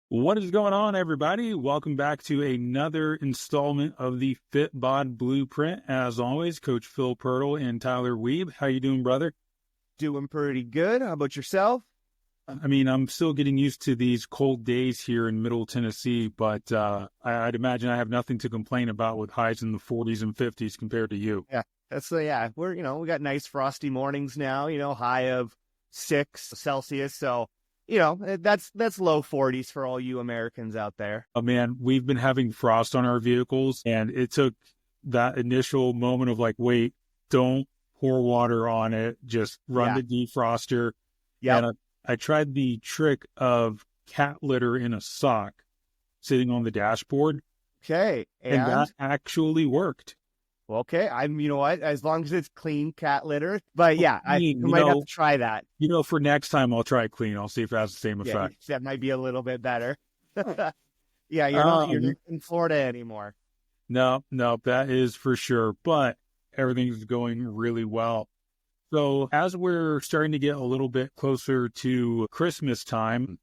What is going on, everybody? Welcome back to another installment of the FitBod Blueprint. As always, Coach Phil Pirtle and Tyler Wiebe. How you doing, brother? Doing pretty good. How about yourself? I'm still getting used to these cold days here in Middle Tennessee, but I'd imagine I have nothing to complain about with highs in the 40s and 50s compared to you. Yeah, we got nice frosty mornings now, high of 6 Celsius. So, that's low 40s for all you Americans out there. Oh, man, we've been having frost on our vehicles, and it took that initial moment of like, wait, don't pour water on it, just run the defroster. Yeah. And I tried the trick of cat litter in a sock sitting on the dashboard. Okay. And that actually worked. Okay. You know what? As long as it's clean cat litter. But yeah, I might have to try that. For next time, I'll try clean. I'll see if it has the same effect. That might be a little bit better. Yeah, you're not in Florida anymore. No, that is for sure. But everything's going really well. So as we're starting to get a little bit closer to Christmas time,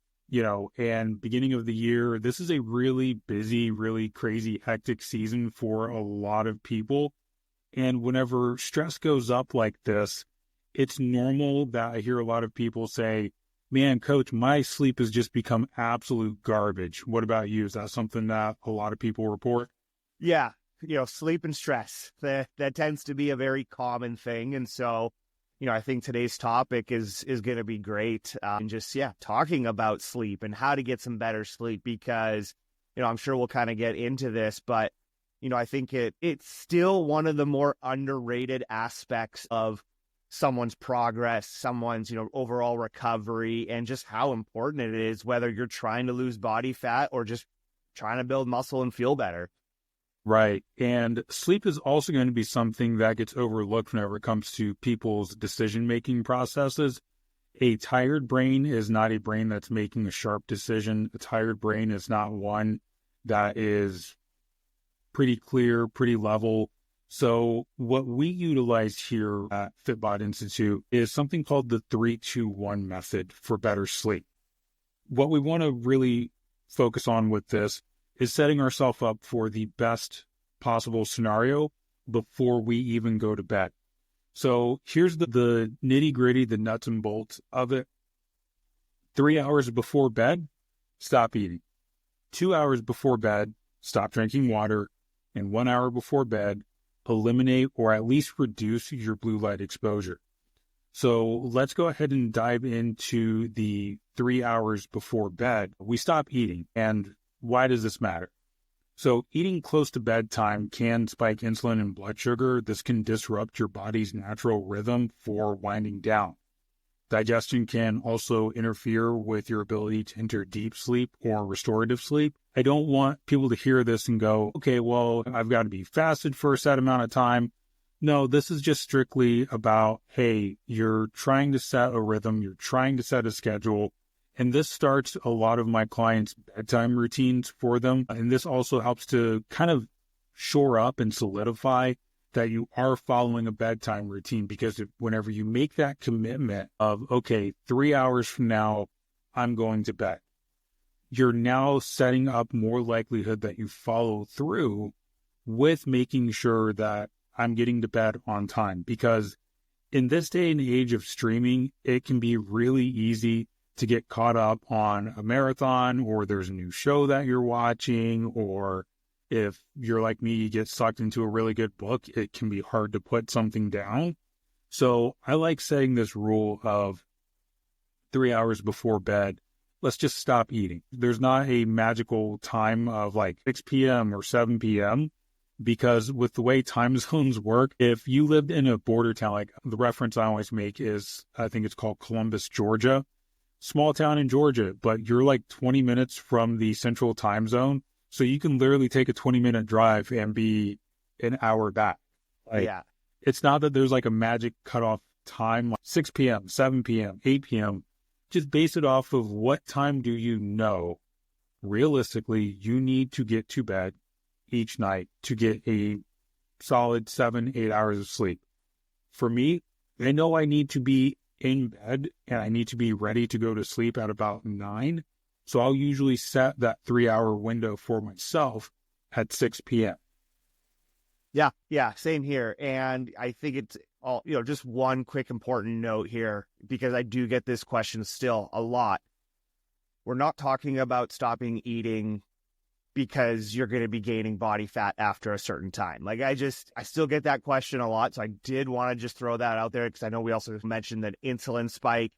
and beginning of the year, this is a really busy, really crazy, hectic season for a lot of people. And whenever stress goes up like this, it's normal that I hear a lot of people say, man, coach, my sleep has just become absolute garbage. What about you? Is that something that a lot of people report? Yeah. Sleep and stress, that tends to be a very common thing. And so, I think today's topic is going to be great. And just, talking about sleep and how to get some better sleep because, I'm sure we'll kind of get into this, but, I think it's still one of the more underrated aspects of someone's progress, someone's, overall recovery, and just how important it is, whether you're trying to lose body fat or just trying to build muscle and feel better. Right. And sleep is also going to be something that gets overlooked whenever it comes to people's decision-making processes. A tired brain is not a brain that's making a sharp decision. A tired brain is not one that is pretty clear, pretty level. So what we utilize here at FitBod Institute is something called the 3-2-1 method for better sleep. What we want to really focus on with this is setting ourselves up for the best possible scenario before we even go to bed. So here's the nitty gritty, the nuts and bolts of it. 3 hours before bed, stop eating. 2 hours before bed, stop drinking water. And 1 hour before bed, eliminate or at least reduce your blue light exposure. So let's go ahead and dive into the 3 hours before bed. We stop eating. And why does this matter? So eating close to bedtime can spike insulin and blood sugar. This can disrupt your body's natural rhythm for winding down. Digestion can also interfere with your ability to enter deep sleep or restorative sleep. I don't want people to hear this and go, okay, well, I've got to be fasted for a set amount of time. No, this is just strictly about, hey, you're trying to set a rhythm, you're trying to set a schedule. And this starts a lot of my clients' bedtime routines for them. And this also helps to kind of shore up and solidify that you are following a bedtime routine. Because whenever you make that commitment of, okay, 3 hours from now, I'm going to bed, you're now setting up more likelihood that you follow through with making sure that I'm getting to bed on time. Because in this day and age of streaming, it can be really easy to get caught up on a marathon, or there's a new show that you're watching, or if you're like me, you get sucked into a really good book, it can be hard to put something down. So I like setting this rule of 3 hours before bed, let's just stop eating. There's not a magical time of like 6 p.m. or 7 p.m. because with the way time zones work, if you lived in a border town, like the reference I always make is, I think it's called Columbus, Georgia. Small town in Georgia, but you're like 20 minutes from the central time zone. So you can literally take a 20-minute drive and be an hour back. It's not that there's like a magic cutoff time, like 6 p.m., 7 p.m., 8 p.m. Just base it off of what time do you know realistically you need to get to bed each night to get a solid 7-8 hours of sleep. For me, I know I need to be in bed and I need to be ready to go to sleep at about 9. So I'll usually set that 3-hour window for myself at 6 p.m. Yeah, same here. And I think it's all, just one quick important note here, because I do get this question still a lot. We're not talking about stopping eating because you're going to be gaining body fat after a certain time. Like I still get that question a lot. So I did want to just throw that out there, because I know we also mentioned that insulin spike.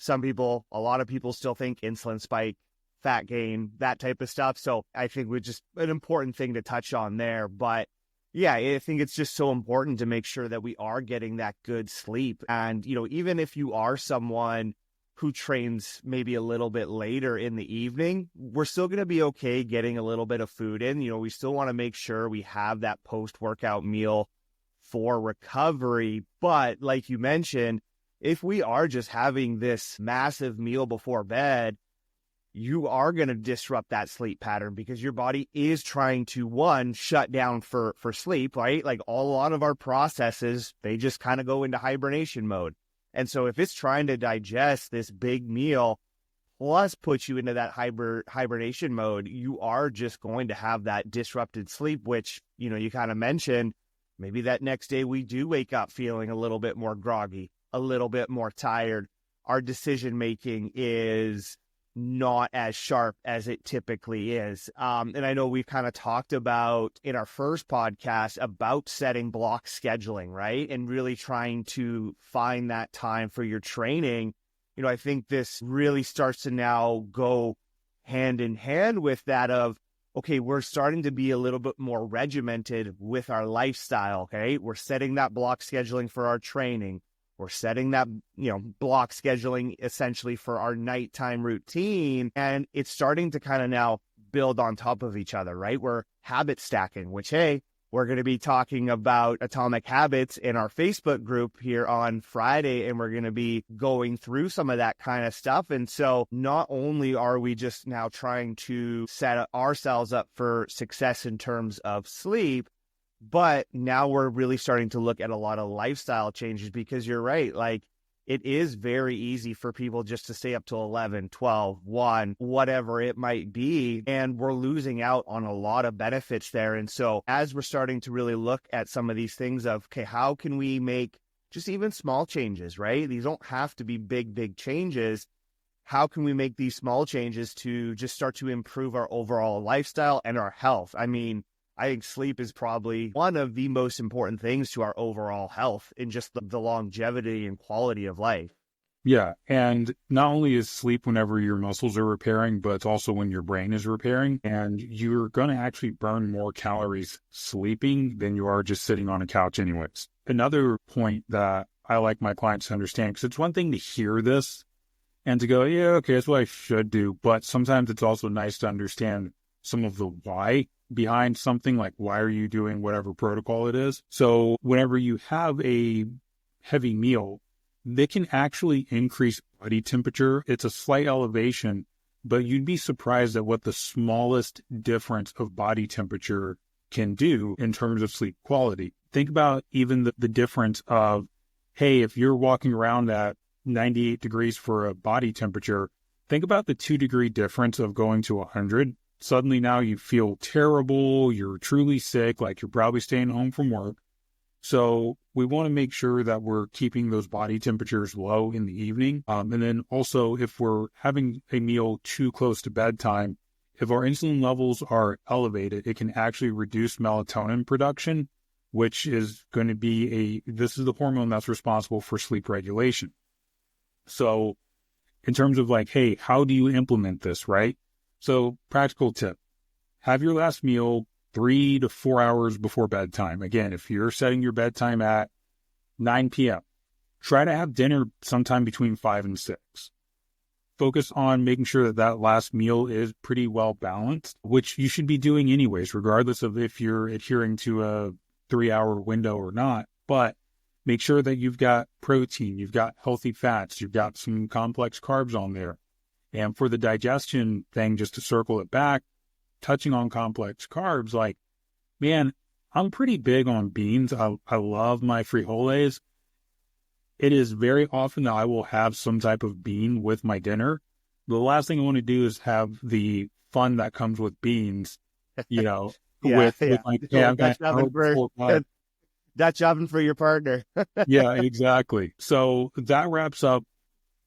A lot of people still think insulin spike, fat gain, that type of stuff. So I think we're just an important thing to touch on there. But yeah, I think it's just so important to make sure that we are getting that good sleep. And, even if you are someone who trains maybe a little bit later in the evening, we're still going to be okay getting a little bit of food in. We still want to make sure we have that post-workout meal for recovery. But like you mentioned, if we are just having this massive meal before bed, you are going to disrupt that sleep pattern, because your body is trying to, one, shut down for sleep, right? Like a lot of our processes, they just kind of go into hibernation mode. And so if it's trying to digest this big meal plus put you into that hibernation mode, you are just going to have that disrupted sleep, which, you kind of mentioned, maybe that next day we do wake up feeling a little bit more groggy, a little bit more tired. Our decision-making is not as sharp as it typically is. And I know we've kind of talked about in our first podcast about setting block scheduling, right? And really trying to find that time for your training. I think this really starts to now go hand in hand with that of, okay, we're starting to be a little bit more regimented with our lifestyle, okay? We're setting that block scheduling for our training. We're setting that, block scheduling essentially for our nighttime routine. And it's starting to kind of now build on top of each other, right? We're habit stacking, which, hey, we're going to be talking about atomic habits in our Facebook group here on Friday. And we're going to be going through some of that kind of stuff. And so not only are we just now trying to set ourselves up for success in terms of sleep, but now we're really starting to look at a lot of lifestyle changes, because you're right. Like it is very easy for people just to stay up till 11, 12, 1, whatever it might be. And we're losing out on a lot of benefits there. And so as we're starting to really look at some of these things of, okay, how can we make just even small changes, right? These don't have to be big changes. How can we make these small changes to just start to improve our overall lifestyle and our health? I mean, I think sleep is probably one of the most important things to our overall health in just the longevity and quality of life. Yeah. And not only is sleep whenever your muscles are repairing, but it's also when your brain is repairing. And you're going to actually burn more calories sleeping than you are just sitting on a couch anyways. Another point that I like my clients to understand, because it's one thing to hear this and to go, yeah, okay, that's what I should do. But sometimes it's also nice to understand some of the why behind something, like why are you doing whatever protocol it is. So whenever you have a heavy meal, they can actually increase body temperature. It's a slight elevation, but you'd be surprised at what the smallest difference of body temperature can do in terms of sleep quality. Think about even the difference of, hey, if you're walking around at 98 degrees for a body temperature, think about the 2-degree difference of going to 100. Suddenly now you feel terrible, you're truly sick, like you're probably staying home from work. So we want to make sure that we're keeping those body temperatures low in the evening. And then also, if we're having a meal too close to bedtime, if our insulin levels are elevated, it can actually reduce melatonin production, which is going to be this is the hormone that's responsible for sleep regulation. So in terms of like, hey, how do you implement this, right? So practical tip, have your last meal 3 to 4 hours before bedtime. Again, if you're setting your bedtime at 9 p.m., try to have dinner sometime between 5 and 6. Focus on making sure that last meal is pretty well balanced, which you should be doing anyways, regardless of if you're adhering to a 3-hour window or not. But make sure that you've got protein, you've got healthy fats, you've got some complex carbs on there. And for the digestion thing, just to circle it back, touching on complex carbs, like, man, I'm pretty big on beans. I love my frijoles. It is very often that I will have some type of bean with my dinner. The last thing I want to do is have the fun that comes with beans, Yeah, with yeah. like, hey, I've got an hour before bed. Dutch oven for your partner. Yeah, exactly. So that wraps up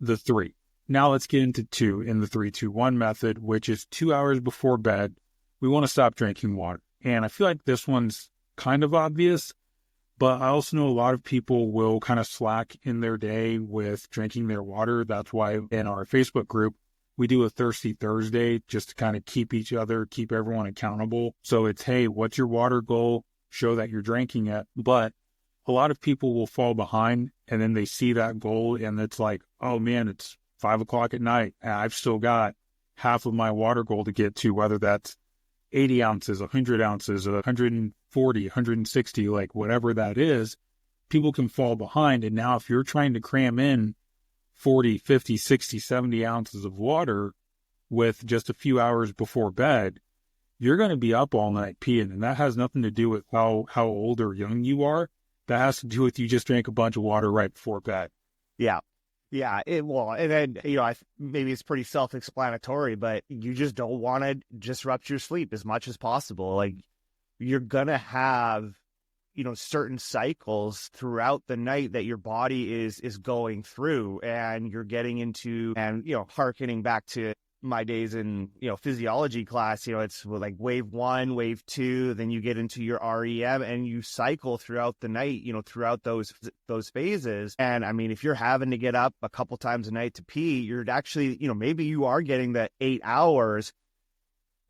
the 3. Now let's get into 2 in the 3-2-1 method, which is 2 hours before bed. We want to stop drinking water. And I feel like this one's kind of obvious, but I also know a lot of people will kind of slack in their day with drinking their water. That's why in our Facebook group, we do a Thirsty Thursday just to kind of keep everyone accountable. So it's, hey, what's your water goal? Show that you're drinking it. But a lot of people will fall behind, and then they see that goal and it's like, oh man, it's 5 o'clock at night and I've still got half of my water goal to get to, whether that's 80 ounces, 100 ounces, 140, 160, like whatever that is. People can fall behind. And now if you're trying to cram in 40, 50, 60, 70 ounces of water with just a few hours before bed, you're going to be up all night peeing. And that has nothing to do with how old or young you are. That has to do with you just drank a bunch of water right before bed. Yeah. Yeah. And then, maybe it's pretty self-explanatory, but you just don't want to disrupt your sleep as much as possible. Like, you're going to have, certain cycles throughout the night that your body is going through, and you're getting into, and, hearkening back to my days in, physiology class, it's like wave 1, wave 2, then you get into your REM and you cycle throughout the night, throughout those phases. And I mean, if you're having to get up a couple times a night to pee, you're actually, maybe you are getting the 8 hours.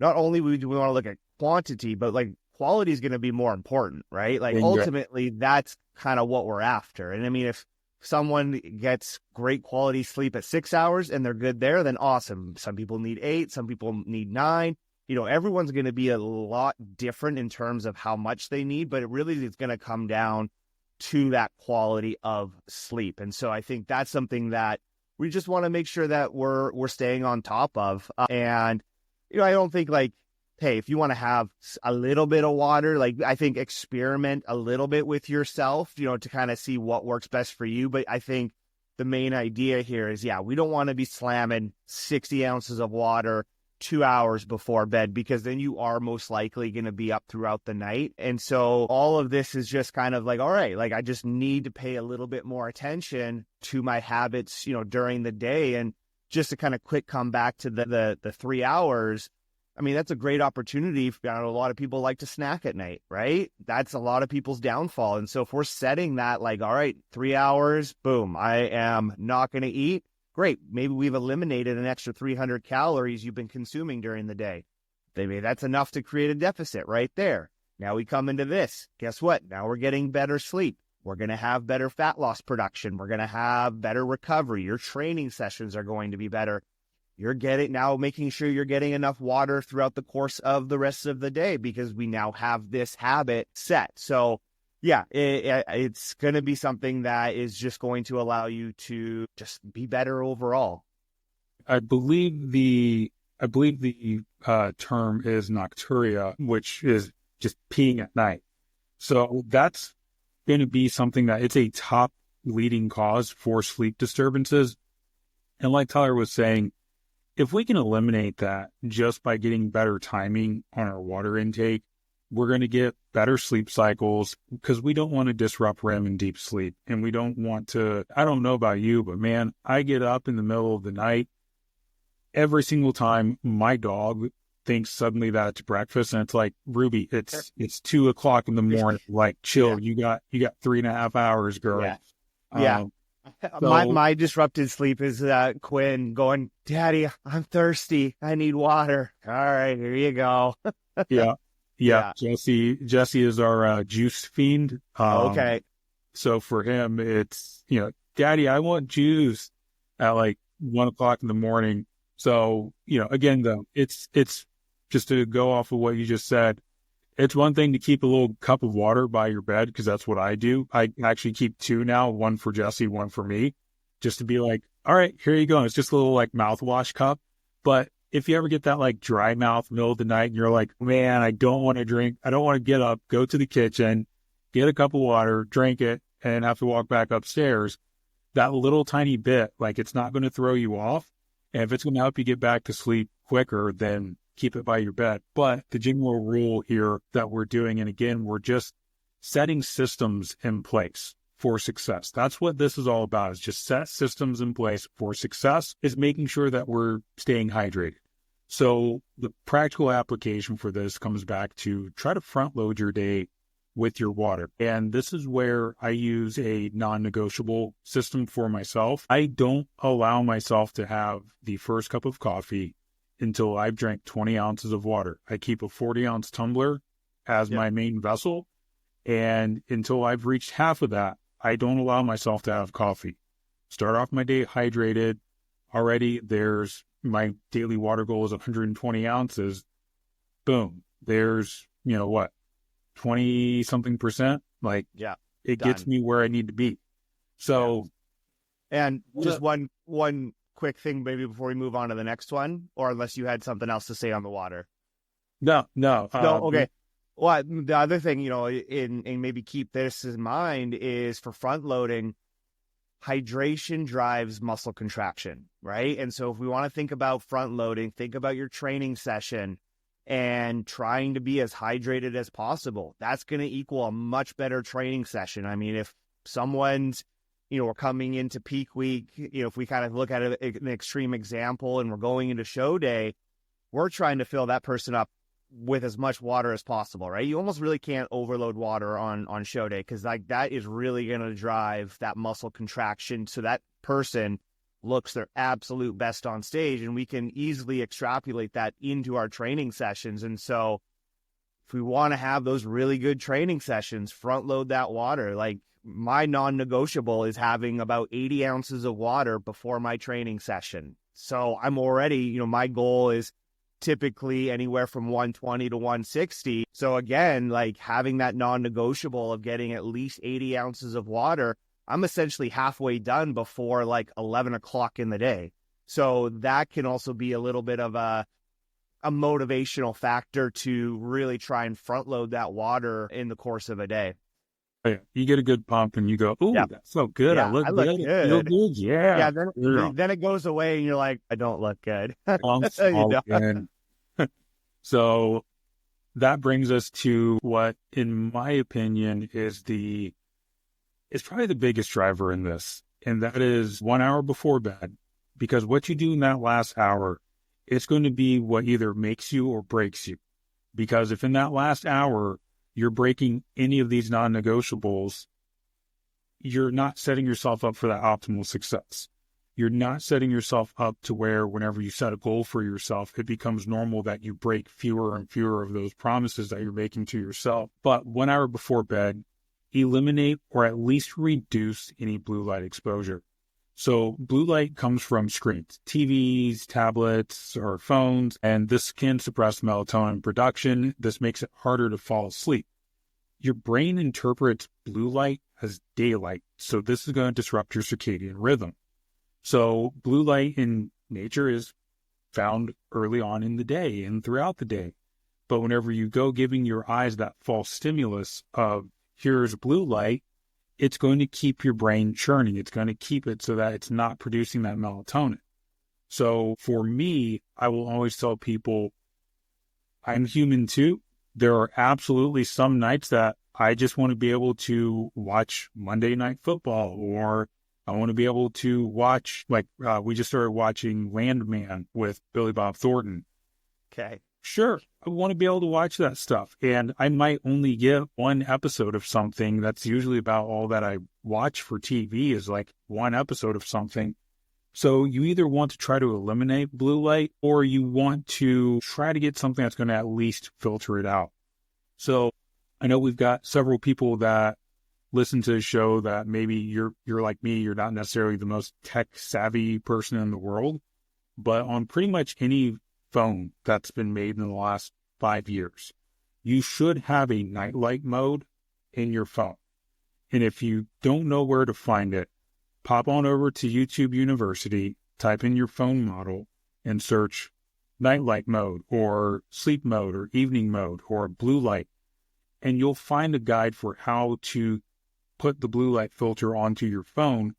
Not only do we want to look at quantity, but like quality is going to be more important, right? Like ultimately that's kind of what we're after. And I mean, if someone gets great quality sleep at 6 hours and they're good there, then awesome. Some people need 8, some people need 9. Everyone's going to be a lot different in terms of how much they need, but it really is going to come down to that quality of sleep. And so I think that's something that we just want to make sure that we're staying on top of. And, I don't think like, hey, if you want to have a little bit of water, like I think experiment a little bit with yourself, to kind of see what works best for you. But I think the main idea here is, we don't want to be slamming 60 ounces of water 2 hours before bed, because then you are most likely going to be up throughout the night. And so all of this is just kind of like, all right, like I just need to pay a little bit more attention to my habits, during the day. And just to kind of quick come back to the 3 hours, I mean, that's a great opportunity. A lot of people like to snack at night, right? That's a lot of people's downfall. And so if we're setting that like, all right, 3 hours, boom, I am not going to eat. Great. Maybe we've eliminated an extra 300 calories you've been consuming during the day. Maybe that's enough to create a deficit right there. Now we come into this. Guess what? Now we're getting better sleep. We're going to have better fat loss production. We're going to have better recovery. Your training sessions are going to be better. You're making sure you're getting enough water throughout the course of the rest of the day, because we now have this habit set. So yeah, it's going to be something that is just going to allow you to just be better overall. I believe the term is nocturia, which is just peeing at night. So that's going to be something that it's a top leading cause for sleep disturbances. And like Tyler was saying, if we can eliminate that just by getting better timing on our water intake, we're going to get better sleep cycles, because we don't want to disrupt REM and deep sleep. And we don't want to, I don't know about you, but man, I get up in the middle of the night every single time. My dog thinks suddenly that it's breakfast, and it's like, Ruby, it's 2 o'clock in the morning. Like, chill. Yeah. You got 3.5 hours, girl. Yeah. My disrupted sleep is Quinn going, Daddy, I'm thirsty. I need water. All right, here you go. Yeah. Jesse is our juice fiend. Okay. So for him, it's, Daddy, I want juice at like 1 o'clock in the morning. So, again, though, it's just to go off of what you just said. It's one thing to keep a little cup of water by your bed, because that's what I do. I actually keep 2 now, one for Jesse, one for me, just to be like, all right, here you go. It's just a little like mouthwash cup. But if you ever get that like dry mouth middle of the night and you're like, man, I don't want to drink, I don't want to get up, go to the kitchen, get a cup of water, drink it, and have to walk back upstairs, that little tiny bit, like, it's not going to throw you off. And if it's going to help you get back to sleep quicker, then keep it by your bed. But the general rule here that we're doing, and again, we're just setting systems in place for success. That's what this is all about, is just set systems in place for success, is making sure that we're staying hydrated. So the practical application for this comes back to try to front load your day with your water. And this is where I use a non-negotiable system for myself. I don't allow myself to have the first cup of coffee until I've drank 20 ounces of water. I keep a 40-ounce tumbler as my main vessel. And until I've reached half of that, I don't allow myself to have coffee. Start off my day hydrated. Already there's my daily water goal is 120 ounces. Boom. There's, 20 something percent. Like, it done. gets me where I need to be. So, and just one quick thing, maybe before we move on to the next one, or unless you had something else to say on the water. No. Okay. Well, the other thing, and maybe keep this in mind is for front loading, hydration drives muscle contraction, right? And so if we want to think about front loading, think about your training session and trying to be as hydrated as possible. That's going to equal a much better training session. I mean, if someone's, we're coming into peak week, if we kind of look at an extreme example and we're going into show day, we're trying to fill that person up with as much water as possible, right? You almost really can't overload water on show day, because that is really going to drive that muscle contraction, so that person looks their absolute best on stage, and we can easily extrapolate that into our training sessions. And so if we want to have those really good training sessions, front load that water. Like, my non-negotiable is having about 80 ounces of water before my training session. So I'm already, my goal is typically anywhere from 120 to 160. So again, like, having that non-negotiable of getting at least 80 ounces of water, I'm essentially halfway done before like 11 o'clock in the day. So that can also be a little bit of a motivational factor to really try and front load that water in the course of a day. You get a good pump and you go, "Ooh, that's so good. Yeah, I look good. I feel good." Yeah. Then it goes away and you're like, I don't look good. So that brings us to what, in my opinion, is probably the biggest driver in this. And that is 1 hour before bed, because what you do in that last hour, it's going to be what either makes you or breaks you. Because if in that last hour, you're breaking any of these non-negotiables, you're not setting yourself up for that optimal success. You're not setting yourself up to where whenever you set a goal for yourself, it becomes normal that you break fewer and fewer of those promises that you're making to yourself. But 1 hour before bed, eliminate or at least reduce any blue light exposure. So blue light comes from screens, TVs, tablets, or phones, and this can suppress melatonin production. This makes it harder to fall asleep. Your brain interprets blue light as daylight, so this is going to disrupt your circadian rhythm. So blue light in nature is found early on in the day and throughout the day. But whenever you go giving your eyes that false stimulus of here's blue light, it's going to keep your brain churning. It's going to keep it so that it's not producing that melatonin. So for me, I will always tell people, I'm human too. There are absolutely some nights that I just want to be able to watch Monday Night Football, or I want to be able to watch, we just started watching Landman with Billy Bob Thornton. Okay. Sure, I want to be able to watch that stuff. And I might only get one episode of something. That's usually about all that I watch for TV, is like one episode of something. So you either want to try to eliminate blue light, or you want to try to get something that's going to at least filter it out. So I know we've got several people that listen to the show that maybe you're like me, you're not necessarily the most tech savvy person in the world, but on pretty much any phone that's been made in the last 5 years, you should have a nightlight mode in your phone. And if you don't know where to find it, pop on over to YouTube University, type in your phone model and search nightlight mode or sleep mode or evening mode or blue light. And you'll find a guide for how to put the blue light filter onto your phone.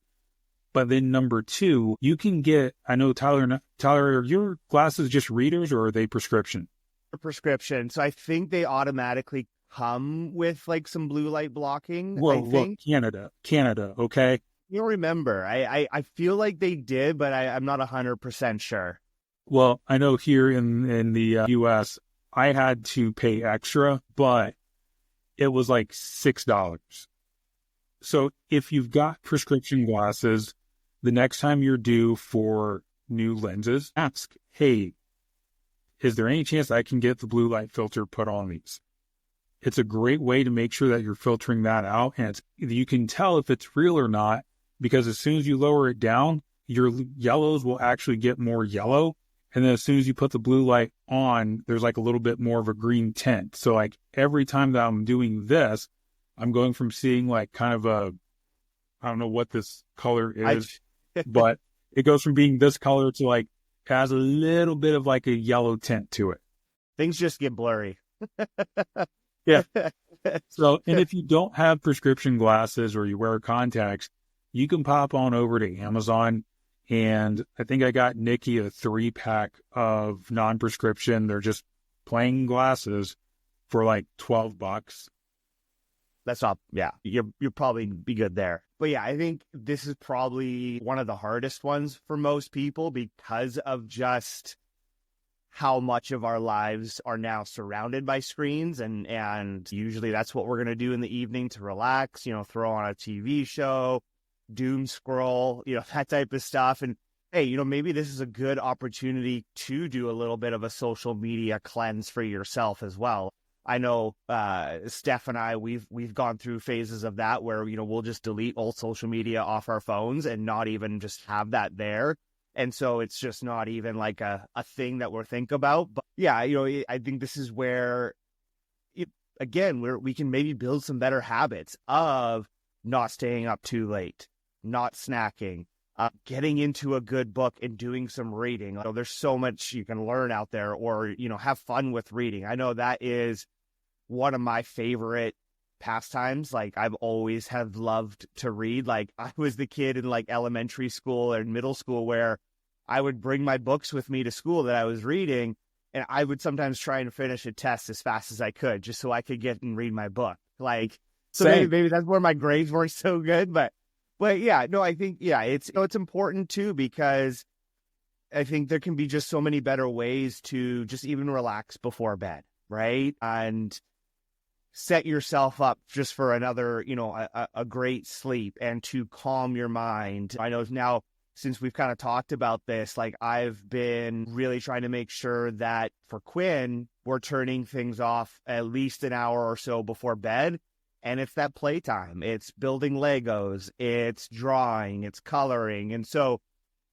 But then number two, you can get, I know Tyler, are your glasses just readers or are they prescription? A prescription. So I think they automatically come with like some blue light blocking. Well, I think Canada. Okay. you don't remember. I feel like they did, but I'm not 100% sure. Well, I know here in the US, I had to pay extra, but it was like $6. So if you've got prescription glasses, the next time you're due for new lenses, ask, hey, is there any chance I can get the blue light filter put on these? It's a great way to make sure that you're filtering that out. And you can tell if it's real or not, because as soon as you lower it down, your yellows will actually get more yellow. And then as soon as you put the blue light on, there's like a little bit more of a green tint. So like every time that I'm doing this, I'm going from seeing like kind of I don't know what this color is, but it goes from being this color to like has a little bit of like a yellow tint to it. Things just get blurry. Yeah. So, and if you don't have prescription glasses or you wear contacts, you can pop on over to Amazon. And I think I got Nikki a 3-pack of non-prescription. They're just plain glasses for like $12. That's not, yeah, you'll probably be good there. But yeah, I think this is probably one of the hardest ones for most people because of just how much of our lives are now surrounded by screens. And usually that's what we're going to do in the evening to relax, throw on a TV show, doom scroll, that type of stuff. And hey, maybe this is a good opportunity to do a little bit of a social media cleanse for yourself as well. I know Steph and I, we've gone through phases of that where, we'll just delete all social media off our phones and not even just have that there. And so it's just not even like a thing that we're thinking about. But yeah, I think this is where, we can maybe build some better habits of not staying up too late, not snacking, getting into a good book and doing some reading. There's so much you can learn out there, or, have fun with reading. I know that is one of my favorite pastimes. Like I've always have loved to read. Like I was the kid in like elementary school or middle school where I would bring my books with me to school that I was reading, and I would sometimes try and finish a test as fast as I could just so I could get and read my book. Like, so maybe that's where my grades were so good. But yeah, no, I think, yeah, it's important too, because I think there can be just so many better ways to just even relax before bed, right? And set yourself up just for another, a great sleep and to calm your mind. I know now, since we've kind of talked about this, like I've been really trying to make sure that for Quinn, we're turning things off at least an hour or so before bed. And it's that playtime. It's building Legos, it's drawing, it's coloring. And so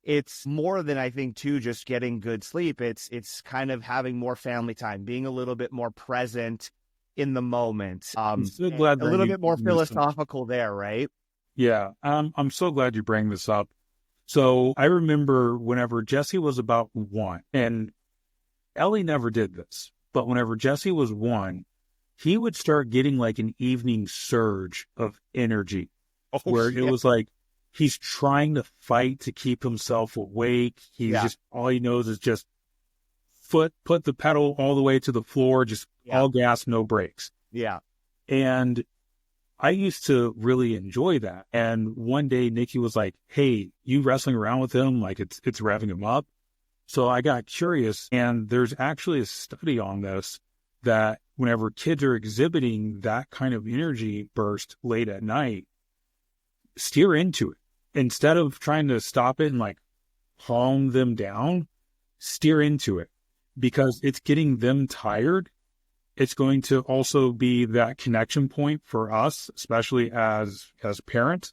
it's more than, I think, too, just getting good sleep. It's kind of having more family time, being a little bit more present in the moment. I'm so glad a little bit more philosophical there, right? Yeah, I'm so glad you bring this up. So I remember whenever Jesse was about 1, and Ellie never did this, but whenever Jesse was 1, he would start getting like an evening surge of energy where it was like he's trying to fight to keep himself awake. He's just, all he knows is just put the pedal all the way to the floor, just all gas, no brakes. Yeah. And I used to really enjoy that. And one day Nikki was like, hey, you wrestling around with him? Like it's revving him up. So I got curious, and there's actually a study on this, that whenever kids are exhibiting that kind of energy burst late at night, steer into it. Instead of trying to stop it and like calm them down, steer into it, because it's getting them tired. It's going to also be that connection point for us, especially as parents.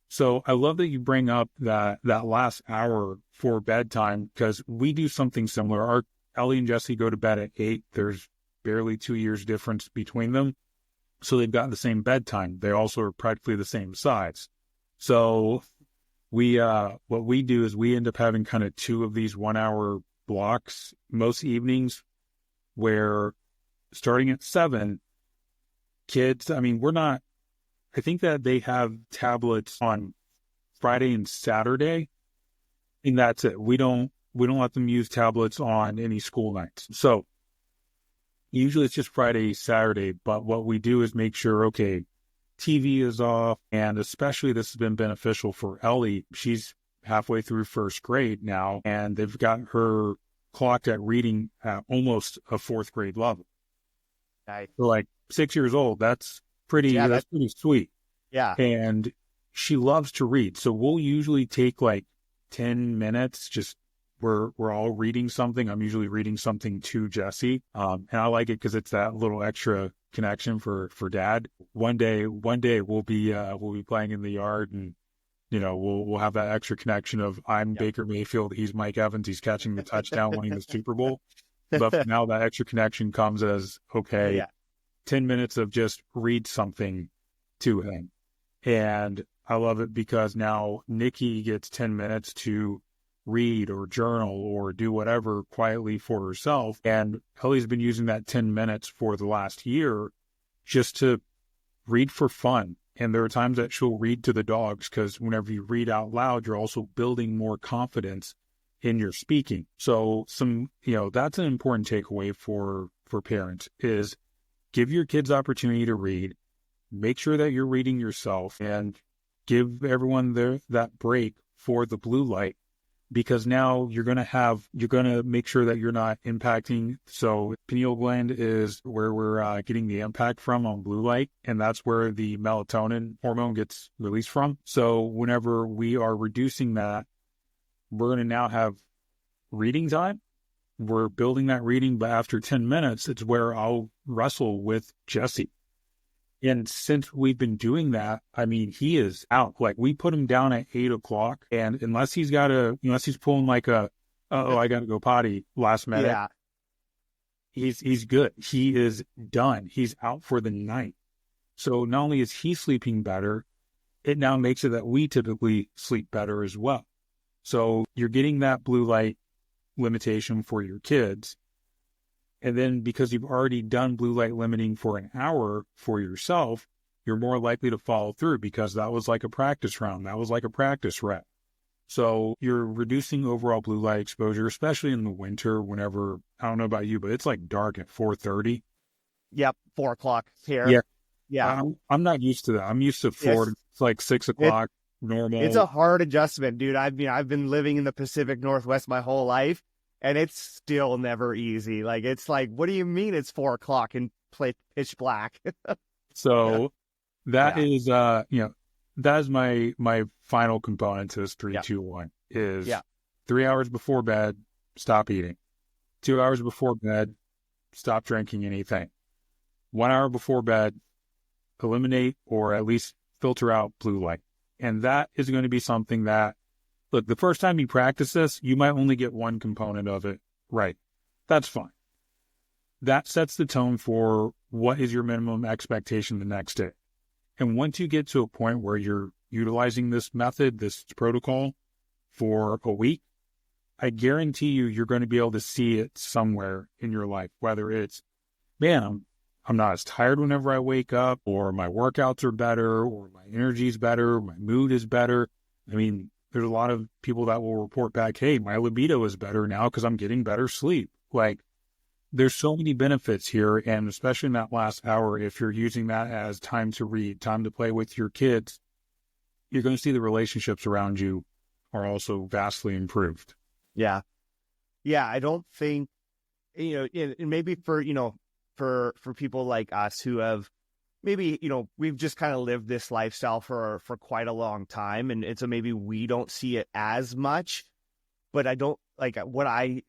So I love that you bring up that last hour for bedtime, because we do something similar. Our Ellie and Jesse go to bed at 8. There's barely 2 years difference between them. So they've got the same bedtime. They also are practically the same size. So we, what we do is we end up having kind of 2 of these 1-hour blocks most evenings, where starting at 7, kids, I mean, I think that they have tablets on Friday and Saturday, and that's it. We don't let them use tablets on any school nights. So usually it's just Friday, Saturday, but what we do is make sure, okay, TV is off, and especially this has been beneficial for Ellie. She's halfway through first grade now, and they've got her clocked at reading at almost a fourth grade level. Nice. So like 6 years old, that's pretty sweet. Yeah. And she loves to read. So we'll usually take like 10 minutes, just we're all reading something. I'm usually reading something to Jesse. And I like it because it's that little extra connection for dad. One day we'll be playing in the yard, and we'll have that extra connection of I'm Baker Mayfield, he's Mike Evans, he's catching the touchdown, winning the Super Bowl. But now that extra connection comes as, okay, 10 minutes of just read something to him. And I love it because now Nikki gets 10 minutes to read or journal or do whatever quietly for herself. And Ellie's been using that 10 minutes for the last year just to read for fun. And there are times that she'll read to the dogs, because whenever you read out loud, you're also building more confidence in your speaking. So that's an important takeaway for parents is give your kids opportunity to read, make sure that you're reading yourself, and give everyone that break for the blue light, because now you're going to make sure that you're not impacting. So pineal gland is where we're getting the impact from on blue light, and that's where the melatonin hormone gets released from. So whenever we are reducing that, we're going to now have reading time. We're building that reading, but after 10 minutes, it's where I'll wrestle with Jesse. And since we've been doing that, I mean, he is out. Like, we put him down at 8:00, and unless he's pulling like I got to go potty last minute, he's good. He is done. He's out for the night. So not only is he sleeping better, it now makes it that we typically sleep better as well. So you're getting that blue light limitation for your kids. And then because you've already done blue light limiting for an hour for yourself, you're more likely to follow through, because that was like a practice round. That was like a practice rep. So you're reducing overall blue light exposure, especially in the winter, whenever, I don't know about you, but it's like dark at 4:30. Yep. 4:00 here. Yeah. I'm not used to that. I'm used to 4. It's like 6:00 normal. It's a hard adjustment, dude. I've been living in the Pacific Northwest my whole life, and it's still never easy. Like, it's like, what do you mean it's 4:00 and pitch black? So that is, that is my final component to this 3-2-1 is 3 hours before bed, stop eating. 2 hours before bed, stop drinking anything. 1 hour before bed, eliminate or at least filter out blue light. And that is going to be something that, look, the first time you practice this, you might only get one component of it right. That's fine. That sets the tone for what is your minimum expectation the next day. And once you get to a point where you're utilizing this method, this protocol for a week, I guarantee you're going to be able to see it somewhere in your life, whether it's, man, I'm not as tired whenever I wake up, or my workouts are better, or my energy is better, my mood is better. I mean, there's a lot of people that will report back, hey, my libido is better now because I'm getting better sleep. Like, there's so many benefits here, and especially in that last hour, if you're using that as time to read, time to play with your kids, you're going to see the relationships around you are also vastly improved. Yeah. Yeah, I don't think, and maybe for people like us who have maybe, we've just kind of lived this lifestyle for quite a long time. And so maybe we don't see it as much, but I don't like what I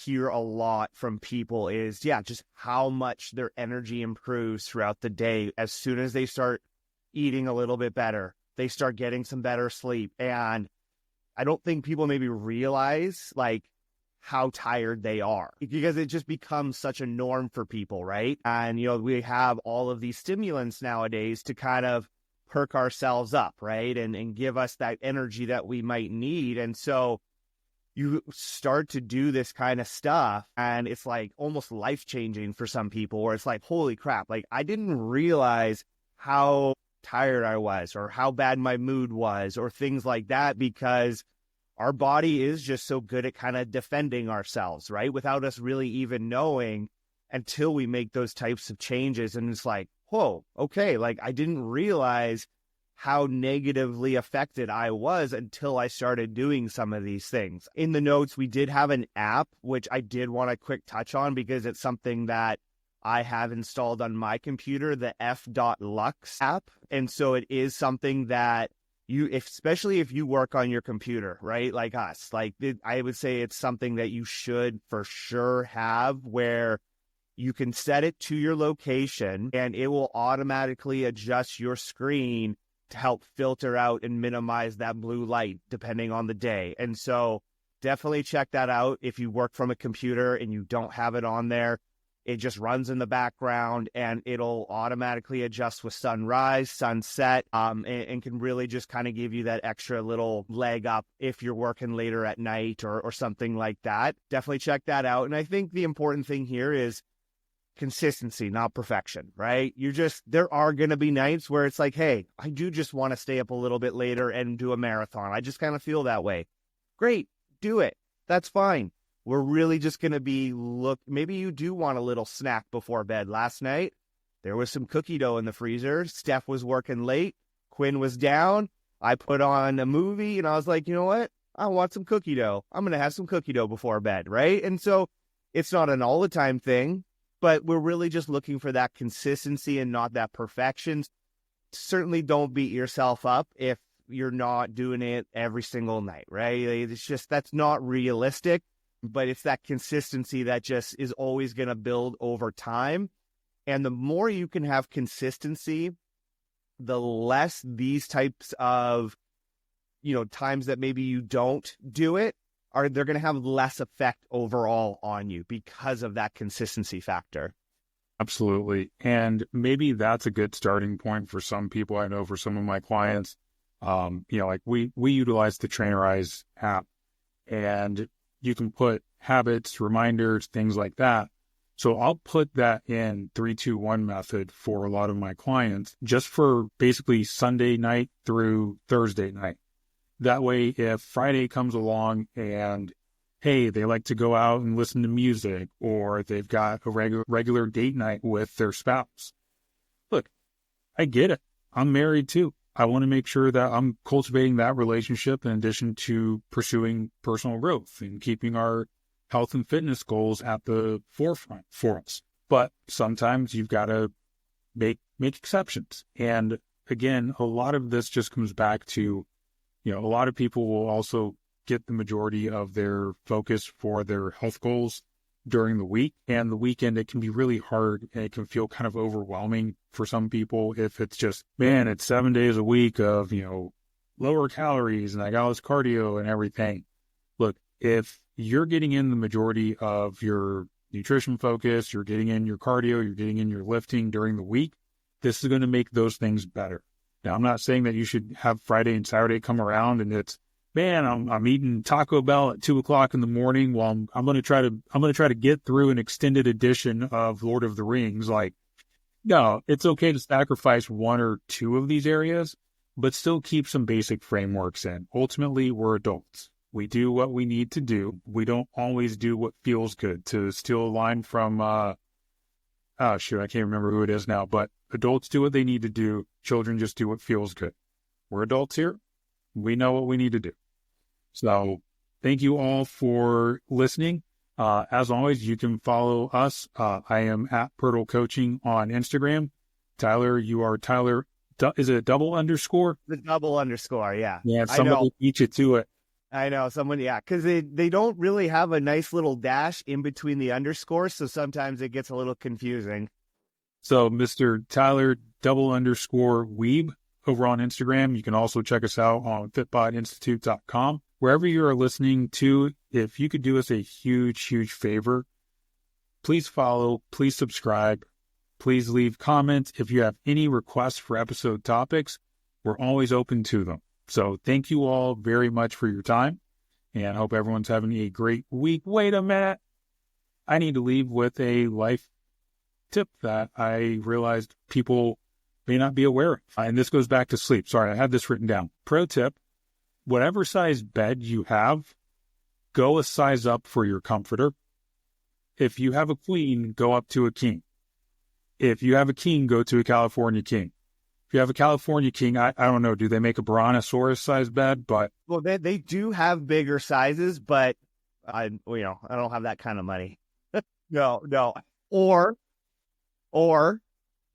hear a lot from people is, just how much their energy improves throughout the day. As soon as they start eating a little bit better, they start getting some better sleep. And I don't think people maybe realize like how tired they are, because it just becomes such a norm for people, right? And, we have all of these stimulants nowadays to kind of perk ourselves up, right? And give us that energy that we might need. And so you start to do this kind of stuff, and it's like almost life-changing for some people, where it's like, holy crap, like I didn't realize how tired I was or how bad my mood was or things like that, because our body is just so good at kind of defending ourselves, right? Without us really even knowing until we make those types of changes. And it's like, whoa, okay, like I didn't realize how negatively affected I was until I started doing some of these things. In the notes, we did have an app, which I did want a quick touch on because it's something that I have installed on my computer, the F.Lux app. And so it is something that especially if you work on your computer, right? Like us, I would say it's something that you should for sure have, where you can set it to your location and it will automatically adjust your screen to help filter out and minimize that blue light depending on the day. And so definitely check that out. If you work from a computer and you don't have it on there, it just runs in the background and it'll automatically adjust with sunrise, sunset, and can really just kind of give you that extra little leg up if you're working later at night or something like that. Definitely check that out. And I think the important thing here is consistency, not perfection, right? There are going to be nights where it's like, hey, I do just want to stay up a little bit later and do a marathon. I just kind of feel that way. Great, do it. That's fine. We're really just going to be, maybe you do want a little snack before bed. Last night, there was some cookie dough in the freezer. Steph was working late. Quinn was down. I put on a movie and I was like, you know what? I want some cookie dough. I'm going to have some cookie dough before bed, right? And so it's not an all the time thing, but we're really just looking for that consistency and not that perfection. Certainly don't beat yourself up if you're not doing it every single night, right? It's just, that's not realistic. But it's that consistency that just is always going to build over time. And the more you can have consistency, the less these types of, times that maybe you don't do it, they're going to have less effect overall on you because of that consistency factor. Absolutely. And maybe that's a good starting point for some people. I know for some of my clients, like we utilize the Trainerize app, and you can put habits, reminders, things like that. So I'll put that in 3-2-1 method for a lot of my clients, just for basically Sunday night through Thursday night. That way, if Friday comes along and, hey, they like to go out and listen to music, or they've got a regular date night with their spouse. Look, I get it. I'm married too. I want to make sure that I'm cultivating that relationship in addition to pursuing personal growth and keeping our health and fitness goals at the forefront for us. But sometimes you've got to make exceptions. And again, a lot of this just comes back to, a lot of people will also get the majority of their focus for their health goals during the week, and the weekend, it can be really hard and it can feel kind of overwhelming for some people if it's just, man, it's 7 days a week of, lower calories and I got all this cardio and everything. Look, if you're getting in the majority of your nutrition focus, you're getting in your cardio, you're getting in your lifting during the week, this is going to make those things better. Now, I'm not saying that you should have Friday and Saturday come around and it's, man, I'm eating Taco Bell at 2:00 in the morning while I'm going to try to get through an extended edition of Lord of the Rings. Like, no, it's okay to sacrifice one or two of these areas, but still keep some basic frameworks in. Ultimately, we're adults. We do what we need to do. We don't always do what feels good. To steal a line from, I can't remember who it is now, but adults do what they need to do. Children just do what feels good. We're adults here. We know what we need to do. So thank you all for listening. As always, you can follow us. I am at Pirtle Coaching on Instagram. Tyler, you are Tyler. Is it a double underscore? The double underscore, yeah. Yeah, somebody beat you to it. I know, someone, yeah, because they don't really have a nice little dash in between the underscores, so sometimes it gets a little confusing. So Mr. Tyler __ Wiebe over on Instagram. You can also check us out on FitBodInstitute.com. Wherever you are listening to, if you could do us a huge, huge favor, please follow, please subscribe, please leave comments. If you have any requests for episode topics, we're always open to them. So thank you all very much for your time, and I hope everyone's having a great week. Wait a minute. I need to leave with a life tip that I realized people may not be aware of. And this goes back to sleep. Sorry, I had this written down. Pro tip, whatever size bed you have, go a size up for your comforter. If you have a queen, go up to a king. If you have a king, go to a California king. If you have a California king, I don't know, do they make a Brontosaurus size bed? But well, they do have bigger sizes, but I don't have that kind of money. No. Or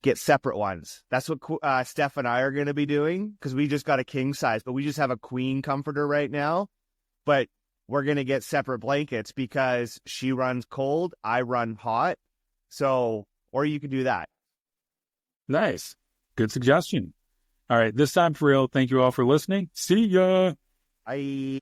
get separate ones. That's what Steph and I are going to be doing, because we just got a king size, but we just have a queen comforter right now. But we're going to get separate blankets because she runs cold, I run hot. So, or you could do that. Nice. Good suggestion. All right. This time for real. Thank you all for listening. See ya. Bye.